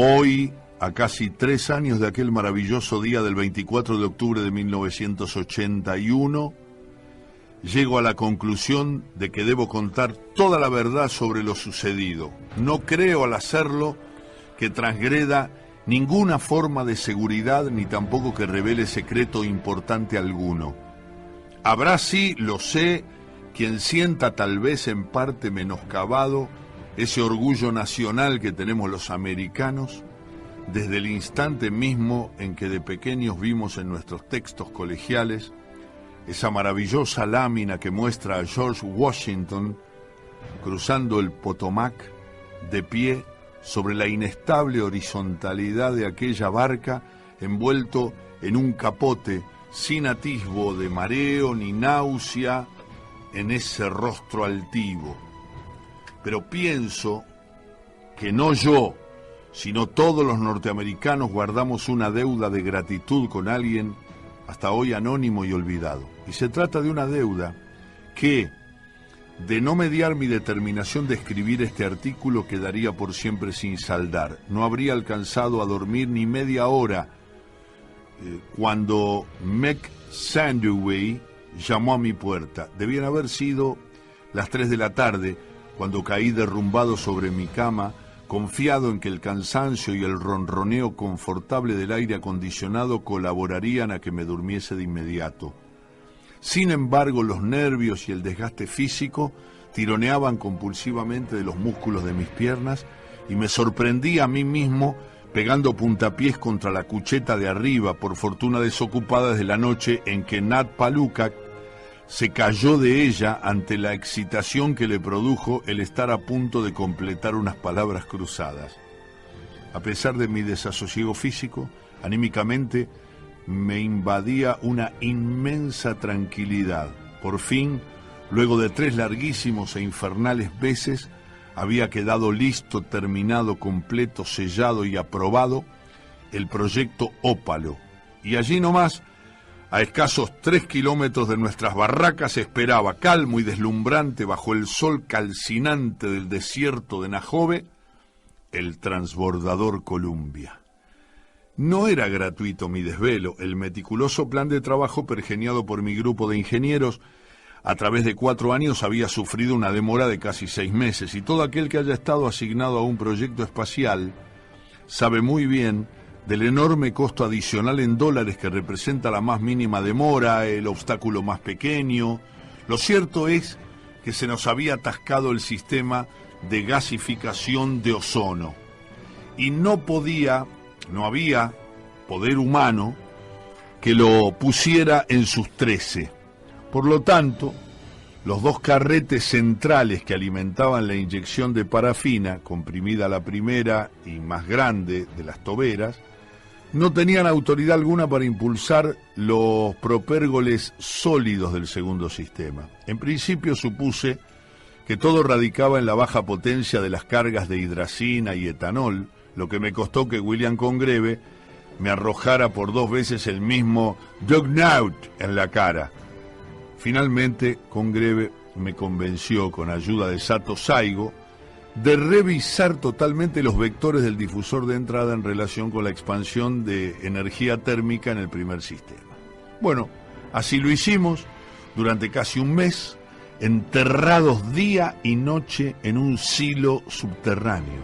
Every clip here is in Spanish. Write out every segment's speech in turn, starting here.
Hoy, a casi 3 años de aquel maravilloso día del 24 de octubre de 1981, llego a la conclusión de que debo contar toda la verdad sobre lo sucedido. No creo al hacerlo que transgreda ninguna forma de seguridad ni tampoco que revele secreto importante alguno. Habrá, sí, lo sé, quien sienta tal vez en parte menoscabado ese orgullo nacional que tenemos los americanos desde el instante mismo en que de pequeños vimos en nuestros textos colegiales esa maravillosa lámina que muestra a George Washington cruzando el Potomac de pie sobre la inestable horizontalidad de aquella barca, envuelto en un capote sin atisbo de mareo ni náusea en ese rostro altivo. Pero pienso que no yo, sino todos los norteamericanos guardamos una deuda de gratitud con alguien hasta hoy anónimo y olvidado. Y se trata de una deuda que, de no mediar mi determinación de escribir este artículo, quedaría por siempre sin saldar. No habría alcanzado a dormir ni media hora cuando Meg Sandoway llamó a mi puerta. Debían haber sido las 3 de la tarde, cuando caí derrumbado sobre mi cama, confiado en que el cansancio y el ronroneo confortable del aire acondicionado colaborarían a que me durmiese de inmediato. Sin embargo, los nervios y el desgaste físico tironeaban compulsivamente de los músculos de mis piernas y me sorprendí a mí mismo pegando puntapiés contra la cucheta de arriba, por fortuna desocupada desde la noche en que Nat Palooka se cayó de ella ante la excitación que le produjo el estar a punto de completar unas palabras cruzadas. A pesar de mi desasosiego físico, anímicamente me invadía una inmensa tranquilidad. Por fin, luego de 3 larguísimos e infernales veces, había quedado listo, terminado, completo, sellado y aprobado el proyecto Ópalo. Y allí nomás, a escasos 3 kilómetros de nuestras barracas, esperaba, calmo y deslumbrante bajo el sol calcinante del desierto de Najove, el transbordador Columbia. No era gratuito mi desvelo. El meticuloso plan de trabajo pergeniado por mi grupo de ingenieros a través de 4 años había sufrido una demora de casi 6 meses, y todo aquel que haya estado asignado a un proyecto espacial sabe muy bien del enorme costo adicional en dólares que representa la más mínima demora, el obstáculo más pequeño. Lo cierto es que se nos había atascado el sistema de gasificación de ozono y no había poder humano que lo pusiera en sus 13. Por lo tanto, los 2 carretes centrales que alimentaban la inyección de parafina, comprimida la primera y más grande de las toberas, no tenían autoridad alguna para impulsar los propérgoles sólidos del segundo sistema. En principio supuse que todo radicaba en la baja potencia de las cargas de hidracina y etanol, lo que me costó que William Congreve me arrojara por 2 veces el mismo Dugnaut en la cara. Finalmente, Congreve me convenció, con ayuda de Sato Saigo, de revisar totalmente los vectores del difusor de entrada en relación con la expansión de energía térmica en el primer sistema. Bueno, así lo hicimos durante casi un mes, enterrados día y noche en un silo subterráneo.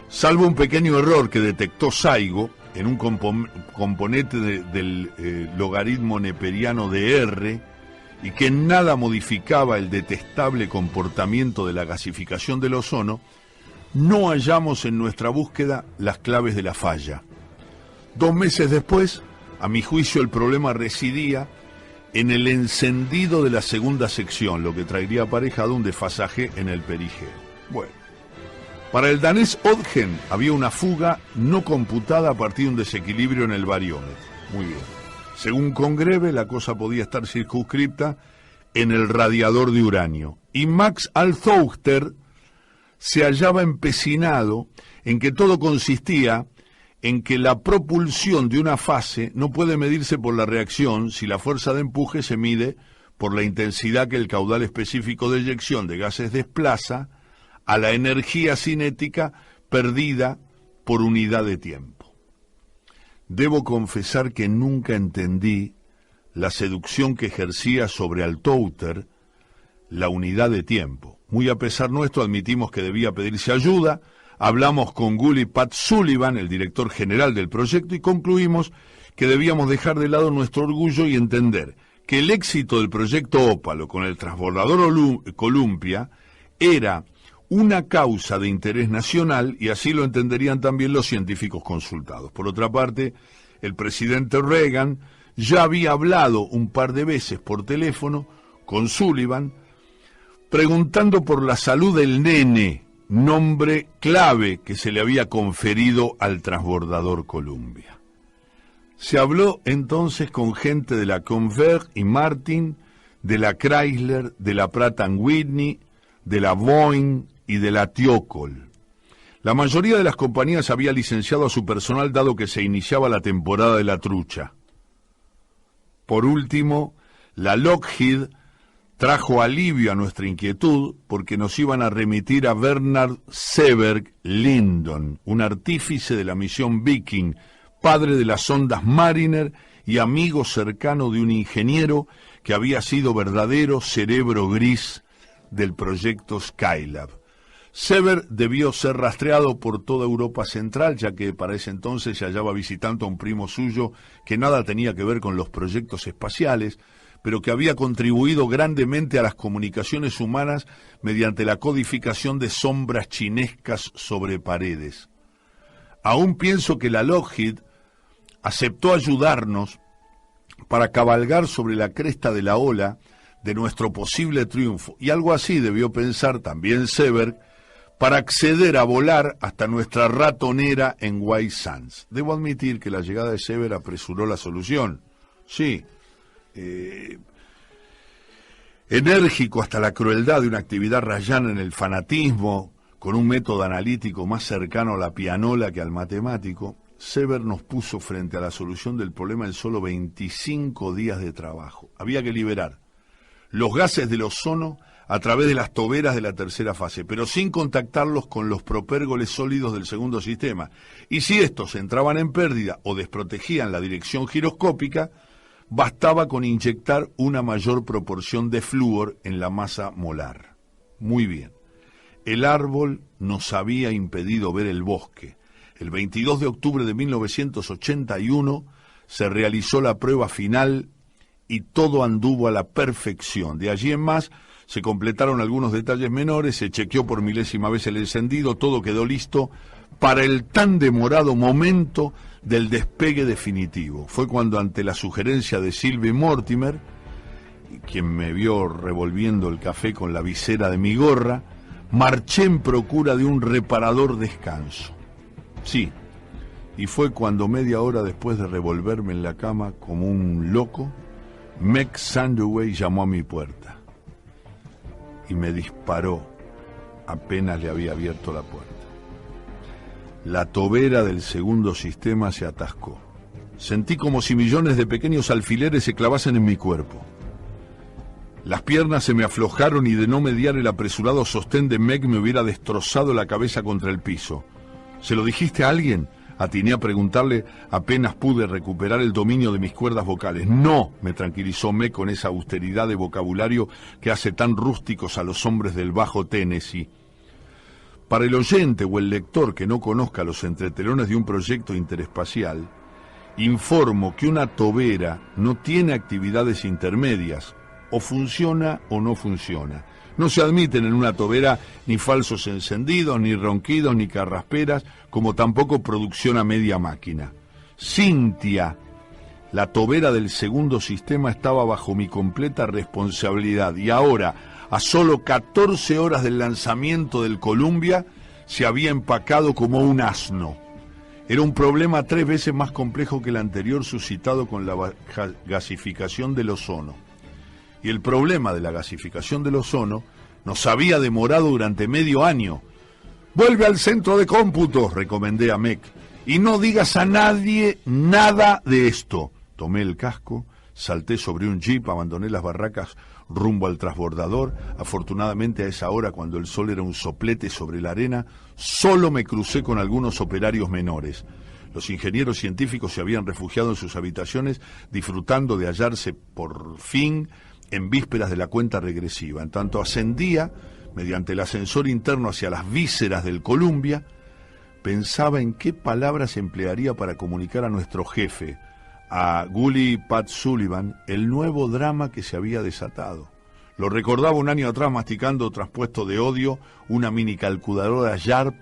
Salvo un pequeño error que detectó Saigo en un componente del logaritmo neperiano de R, y que en nada modificaba el detestable comportamiento de la gasificación del ozono, no hallamos en nuestra búsqueda las claves de la falla. 2 meses después, a mi juicio, el problema residía en el encendido de la segunda sección, lo que traería aparejado un desfasaje en el perigeo. Bueno, para el danés Odgen había una fuga no computada a partir de un desequilibrio en el bariómetro. Muy bien. Según Congreve, la cosa podía estar circunscripta en el radiador de uranio. Y Max Althouchter se hallaba empecinado en que todo consistía en que la propulsión de una fase no puede medirse por la reacción si la fuerza de empuje se mide por la intensidad que el caudal específico de eyección de gases desplaza a la energía cinética perdida por unidad de tiempo. Debo confesar que nunca entendí la seducción que ejercía sobre Althouser la unidad de tiempo. Muy a pesar nuestro admitimos que debía pedirse ayuda, hablamos con Gully Pat Sullivan, el director general del proyecto, y concluimos que debíamos dejar de lado nuestro orgullo y entender que el éxito del proyecto Ópalo con el transbordador Columbia era una causa de interés nacional y así lo entenderían también los científicos consultados. Por otra parte, el presidente Reagan ya había hablado un par de veces por teléfono con Sullivan preguntando por la salud del nene, nombre clave que se le había conferido al transbordador Columbia. Se habló entonces con gente de la Convair y Martin, de la Chrysler, de la Pratt & Whitney, de la Boeing y de la Thiokol. La mayoría de las compañías había licenciado a su personal dado que se iniciaba la temporada de la trucha. Por último, la Lockheed trajo alivio a nuestra inquietud porque nos iban a remitir a Bernard Seberg Lyndon, un artífice de la misión Viking, padre de las sondas Mariner y amigo cercano de un ingeniero que había sido verdadero cerebro gris del proyecto Skylab. Seberg debió ser rastreado por toda Europa Central, ya que para ese entonces se hallaba visitando a un primo suyo que nada tenía que ver con los proyectos espaciales, pero que había contribuido grandemente a las comunicaciones humanas mediante la codificación de sombras chinescas sobre paredes. Aún pienso que la Lockheed aceptó ayudarnos para cabalgar sobre la cresta de la ola de nuestro posible triunfo, y algo así debió pensar también Seberg para acceder a volar hasta nuestra ratonera en White Sands. Debo admitir que la llegada de Seberg apresuró la solución. Sí, enérgico hasta la crueldad de una actividad rayana en el fanatismo, con un método analítico más cercano a la pianola que al matemático, Seberg nos puso frente a la solución del problema en solo 25 días de trabajo. Había que liberar los gases del ozono a través de las toberas de la tercera fase, pero sin contactarlos con los propérgoles sólidos del segundo sistema. Y si estos entraban en pérdida o desprotegían la dirección giroscópica, bastaba con inyectar una mayor proporción de flúor en la masa molar. Muy bien. El árbol nos había impedido ver el bosque. El 22 de octubre de 1981 se realizó la prueba final y todo anduvo a la perfección. De allí en más se completaron algunos detalles menores, se chequeó por milésima vez el encendido, todo quedó listo para el tan demorado momento del despegue definitivo. Fue cuando, ante la sugerencia de Sylvie Mortimer, quien me vio revolviendo el café con la visera de mi gorra, marché en procura de un reparador descanso. Sí, y fue cuando media hora después de revolverme en la cama como un loco, Meg Sandoway llamó a mi puerta y me disparó apenas le había abierto la puerta. La tobera del segundo sistema se atascó. Sentí como si millones de pequeños alfileres se clavasen en mi cuerpo. Las piernas se me aflojaron y de no mediar el apresurado sostén de Meg me hubiera destrozado la cabeza contra el piso. ¿Se lo dijiste a alguien?, atiné a preguntarle apenas pude recuperar el dominio de mis cuerdas vocales. No, me tranquilizó Meg con esa austeridad de vocabulario que hace tan rústicos a los hombres del Bajo Tennessee. Para el oyente o el lector que no conozca los entretelones de un proyecto interespacial, informo que una tobera no tiene actividades intermedias, o funciona o no funciona. No se admiten en una tobera ni falsos encendidos, ni ronquidos, ni carrasperas, como tampoco producción a media máquina. Cynthia, la tobera del segundo sistema, estaba bajo mi completa responsabilidad y ahora, a solo 14 horas del lanzamiento del Columbia, se había empacado como un asno. Era un problema 3 veces más complejo que el anterior suscitado con la gasificación del ozono. Y el problema de la gasificación del ozono nos había demorado durante medio año, Vuelve al centro de cómputos, recomendé a Mec, y no digas a nadie nada de esto. Tomé el casco, salté sobre un jeep, abandoné las barracas rumbo al transbordador. Afortunadamente a esa hora, cuando el sol era un soplete sobre la arena, solo me crucé con algunos operarios menores. Los ingenieros científicos se habían refugiado en sus habitaciones, disfrutando de hallarse por fin en vísperas de la cuenta regresiva. En tanto ascendía, mediante el ascensor interno hacia las vísceras del Columbia, pensaba en qué palabras emplearía para comunicar a nuestro jefe, a Gully Pat Sullivan, el nuevo drama que se había desatado. Lo recordaba un año atrás masticando, traspuesto de odio, una mini calculadora Sharp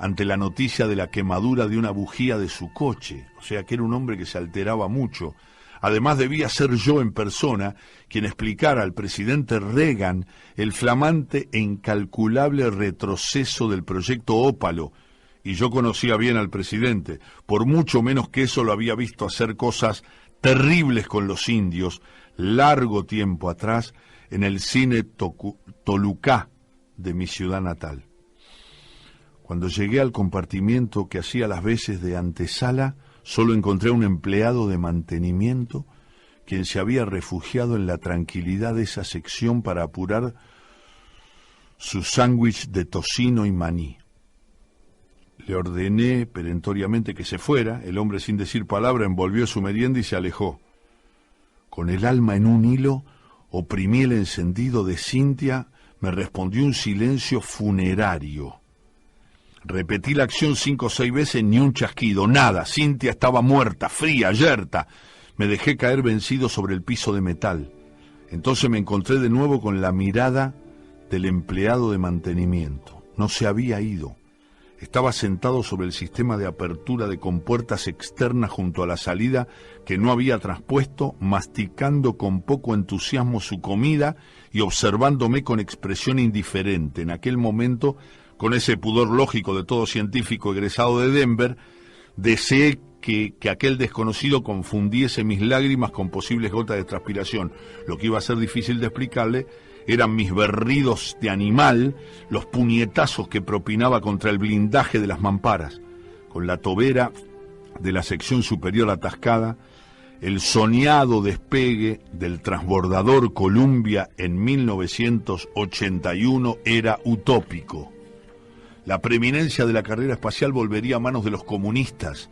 ante la noticia de la quemadura de una bujía de su coche. O sea que era un hombre que se alteraba mucho. Además debía ser yo en persona quien explicara al presidente Reagan el flamante e incalculable retroceso del proyecto Ópalo. Y yo conocía bien al presidente, por mucho menos que eso lo había visto hacer cosas terribles con los indios, largo tiempo atrás, en el cine Tolucá de mi ciudad natal. Cuando llegué al compartimiento que hacía las veces de antesala, solo encontré a un empleado de mantenimiento quien se había refugiado en la tranquilidad de esa sección para apurar su sándwich de tocino y maní. Le ordené perentoriamente que se fuera. El hombre, sin decir palabra, envolvió su merienda y se alejó. Con el alma en un hilo, oprimí el encendido de Cintia. Me respondió un silencio funerario. Repetí la acción 5 o 6 veces, ni un chasquido, nada. Cintia estaba muerta, fría, yerta. Me dejé caer vencido sobre el piso de metal. Entonces me encontré de nuevo con la mirada del empleado de mantenimiento. No se había ido. Estaba sentado sobre el sistema de apertura de compuertas externas junto a la salida que no había traspuesto, masticando con poco entusiasmo su comida y observándome con expresión indiferente. En aquel momento, con ese pudor lógico de todo científico egresado de Denver, deseé que aquel desconocido confundiese mis lágrimas con posibles gotas de transpiración. Lo que iba a ser difícil de explicarle eran mis berridos de animal, los puñetazos que propinaba contra el blindaje de las mamparas, con la tobera de la sección superior atascada. El soñado despegue del transbordador Columbia en 1981 era utópico. La preeminencia de la carrera espacial volvería a manos de los comunistas,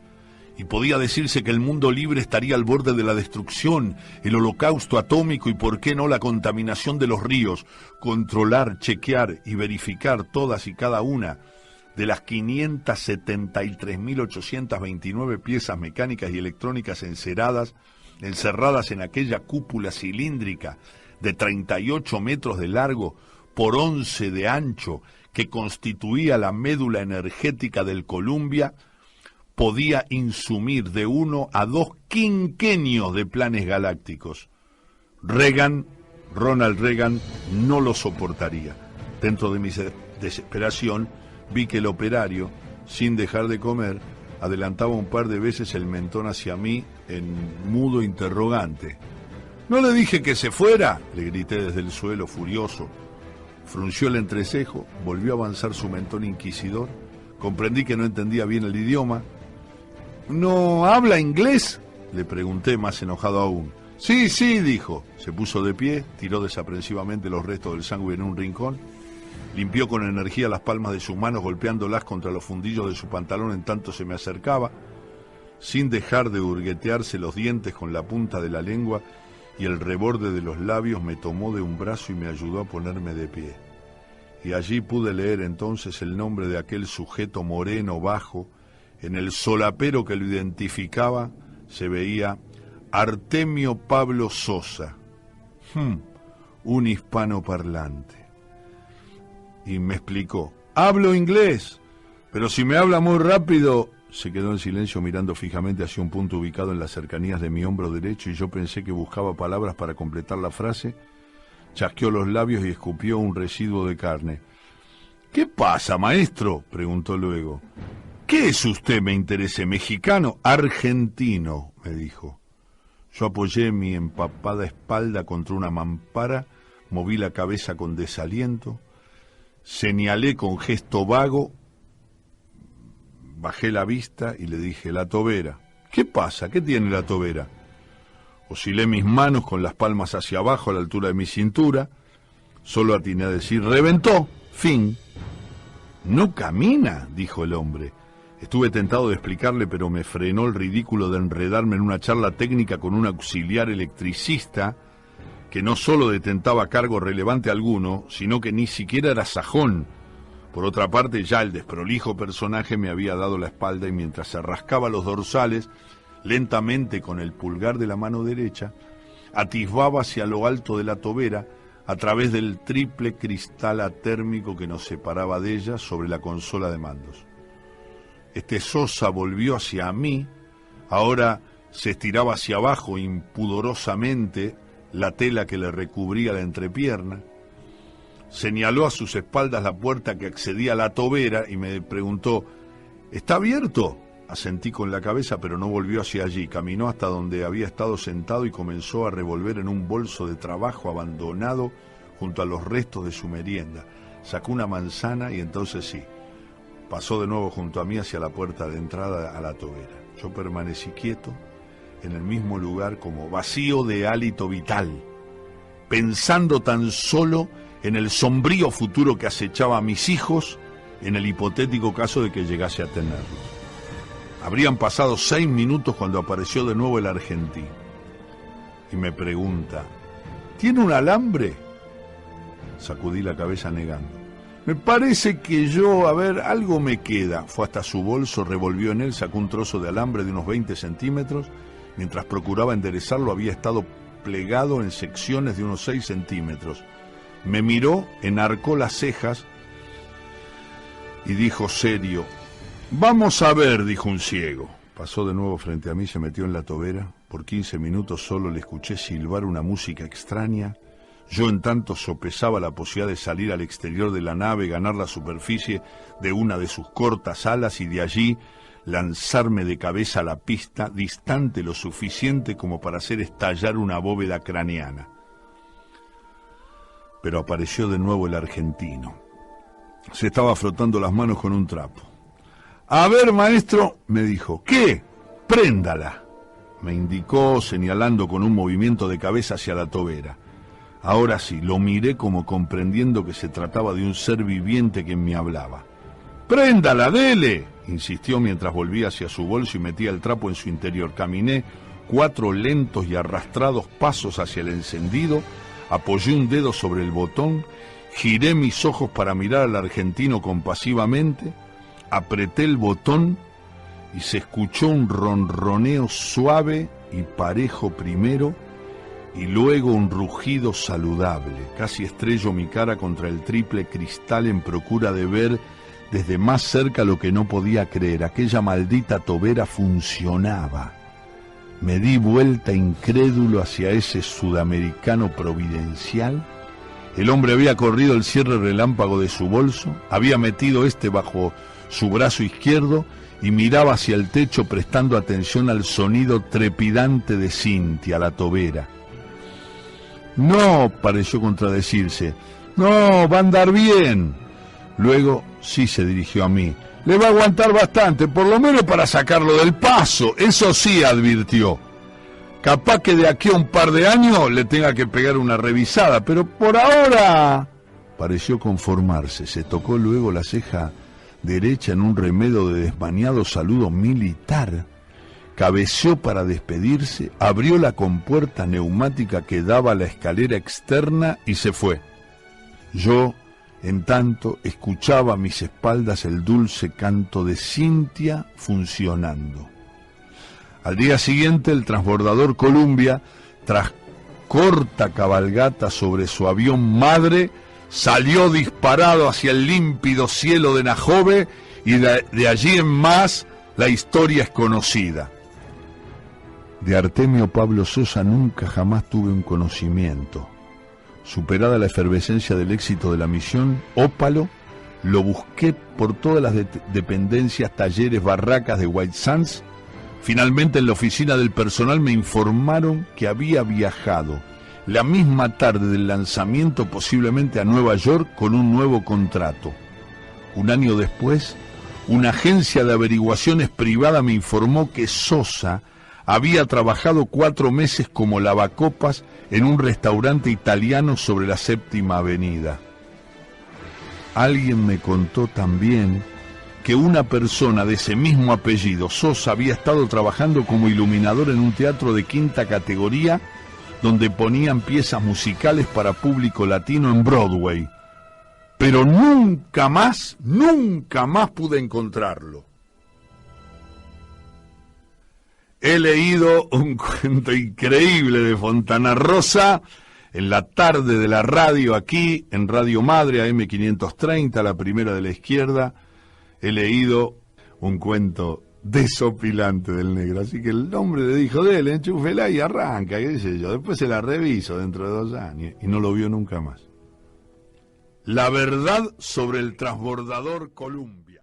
y podía decirse que el mundo libre estaría al borde de la destrucción, el holocausto atómico y, por qué no, la contaminación de los ríos. Controlar, chequear y verificar todas y cada una de las 573.829 piezas mecánicas y electrónicas encerradas en aquella cúpula cilíndrica de 38 metros de largo por 11 de ancho que constituía la médula energética del Columbia, podía insumir de 1 a 2 quinquenios de planes galácticos. Ronald Reagan, no lo soportaría. Dentro de mi desesperación, vi que el operario, sin dejar de comer, adelantaba un par de veces el mentón hacia mí en mudo interrogante. «¿No le dije que se fuera?», le grité desde el suelo, furioso. Frunció el entrecejo, volvió a avanzar su mentón inquisidor. Comprendí que no entendía bien el idioma. «¿No habla inglés?», le pregunté, más enojado aún. «Sí, sí», dijo. Se puso de pie, tiró desaprensivamente los restos del sándwich en un rincón, limpió con energía las palmas de sus manos, golpeándolas contra los fundillos de su pantalón en tanto se me acercaba, sin dejar de hurguetearse los dientes con la punta de la lengua y el reborde de los labios. Me tomó de un brazo y me ayudó a ponerme de pie. Y allí pude leer entonces el nombre de aquel sujeto moreno, bajo. En el solapero que lo identificaba se veía Artemio Pablo Sosa, un hispanoparlante. Y me explicó: «Hablo inglés, pero si me habla muy rápido». Se quedó en silencio mirando fijamente hacia un punto ubicado en las cercanías de mi hombro derecho, y yo pensé que buscaba palabras para completar la frase. Chasqueó los labios y escupió un residuo de carne. «¿Qué pasa, maestro?», preguntó luego. «¿Qué es usted?», me interesé. «Mexicano». «Argentino», me dijo. Yo apoyé mi empapada espalda contra una mampara, moví la cabeza con desaliento, señalé con gesto vago Bajé la vista y le dije, la tobera. ¿Qué pasa? ¿Qué tiene la tobera? Oscilé mis manos con las palmas hacia abajo a la altura de mi cintura. Solo atiné a decir, reventó, fin. No camina, dijo el hombre. Estuve tentado de explicarle, pero me frenó el ridículo de enredarme en una charla técnica con un auxiliar electricista que no solo detentaba cargo relevante alguno, sino que ni siquiera era sajón. Por otra parte, ya el desprolijo personaje me había dado la espalda y mientras se rascaba los dorsales, lentamente con el pulgar de la mano derecha, atisbaba hacia lo alto de la tobera a través del triple cristal atérmico que nos separaba de ella sobre la consola de mandos. Este Sosa volvió hacia mí, ahora se estiraba hacia abajo impudorosamente la tela que le recubría la entrepierna, señaló a sus espaldas la puerta que accedía a la tobera y me preguntó, ¿está abierto? Asentí con la cabeza, pero no volvió hacia allí. Caminó hasta donde había estado sentado y comenzó a revolver en un bolso de trabajo abandonado junto a los restos de su merienda. Sacó una manzana y entonces sí, pasó de nuevo junto a mí hacia la puerta de entrada a la tobera. Yo permanecí quieto, en el mismo lugar, como vacío de hálito vital, pensando tan solo en el sombrío futuro que acechaba a mis hijos en el hipotético caso de que llegase a tenerlos. Habrían pasado 6 minutos cuando apareció de nuevo el argentino y me pregunta, ¿tiene un alambre? Sacudí la cabeza negando. Me parece que algo me queda. Fue hasta su bolso, revolvió en él, sacó un trozo de alambre de unos 20 centímetros. Mientras procuraba enderezarlo, había estado plegado en secciones de unos 6 centímetros. Me miró, enarcó las cejas y dijo serio, vamos a ver, dijo un ciego. Pasó de nuevo frente a mí, se metió en la tobera. Por 15 minutos solo le escuché silbar una música extraña. Yo en tanto sopesaba la posibilidad de salir al exterior de la nave, ganar la superficie de una de sus cortas alas y de allí lanzarme de cabeza a la pista, distante lo suficiente como para hacer estallar una bóveda craneana. Pero apareció de nuevo el argentino. Se estaba frotando las manos con un trapo. A ver, maestro, me dijo. ¿Qué? Préndala. Me indicó señalando con un movimiento de cabeza hacia la tobera. Ahora sí, lo miré como comprendiendo que se trataba de un ser viviente que me hablaba. ¡Préndala, dele!, insistió mientras volvía hacia su bolso y metía el trapo en su interior. Caminé 4 lentos y arrastrados pasos hacia el encendido, apoyé un dedo sobre el botón, giré mis ojos para mirar al argentino compasivamente, apreté el botón y se escuchó un ronroneo suave y parejo primero, y luego un rugido saludable. Casi estrello mi cara contra el triple cristal en procura de ver desde más cerca lo que no podía creer. Aquella maldita tobera funcionaba. Me di vuelta incrédulo hacia ese sudamericano providencial. El hombre había corrido el cierre relámpago de su bolso, había metido bajo su brazo izquierdo y miraba hacia el techo prestando atención al sonido trepidante de Cintia, la tobera. No, pareció contradecirse. No, va a andar bien. Luego sí se dirigió a mí. Le va a aguantar bastante, por lo menos para sacarlo del paso. Eso sí, advirtió. Capaz que de aquí a un par de años le tenga que pegar una revisada, pero por ahora... Pareció conformarse. Se tocó luego la ceja derecha en un remedio de desmañado saludo militar. Cabeceó para despedirse, abrió la compuerta neumática que daba a la escalera externa y se fue. Yo, en tanto, escuchaba a mis espaldas el dulce canto de Cintia funcionando. Al día siguiente, el transbordador Columbia, tras corta cabalgata sobre su avión madre, salió disparado hacia el límpido cielo de Najove y de allí en más la historia es conocida. De Artemio Pablo Sosa nunca jamás tuve un conocimiento. Superada la efervescencia del éxito de la misión, Ópalo, lo busqué por todas las dependencias, talleres, barracas de White Sands. Finalmente en la oficina del personal me informaron que había viajado la misma tarde del lanzamiento posiblemente a Nueva York con un nuevo contrato. Un año después, una agencia de averiguaciones privada me informó que Sosa había trabajado 4 meses como lavacopas en un restaurante italiano sobre la Séptima Avenida. Alguien me contó también que una persona de ese mismo apellido, Sosa, había estado trabajando como iluminador en un teatro de 5ª categoría donde ponían piezas musicales para público latino en Broadway. Pero nunca más pude encontrarlo. He leído un cuento increíble de Fontana Rosa en la tarde de la radio aquí, en Radio Madre, AM530, la primera de la izquierda. He leído un cuento desopilante del negro, así que el nombre le dijo de él, enchúfela y arranca, qué sé yo. Después se la reviso dentro de 2 años y no lo vio nunca más. La verdad sobre el transbordador Columbia.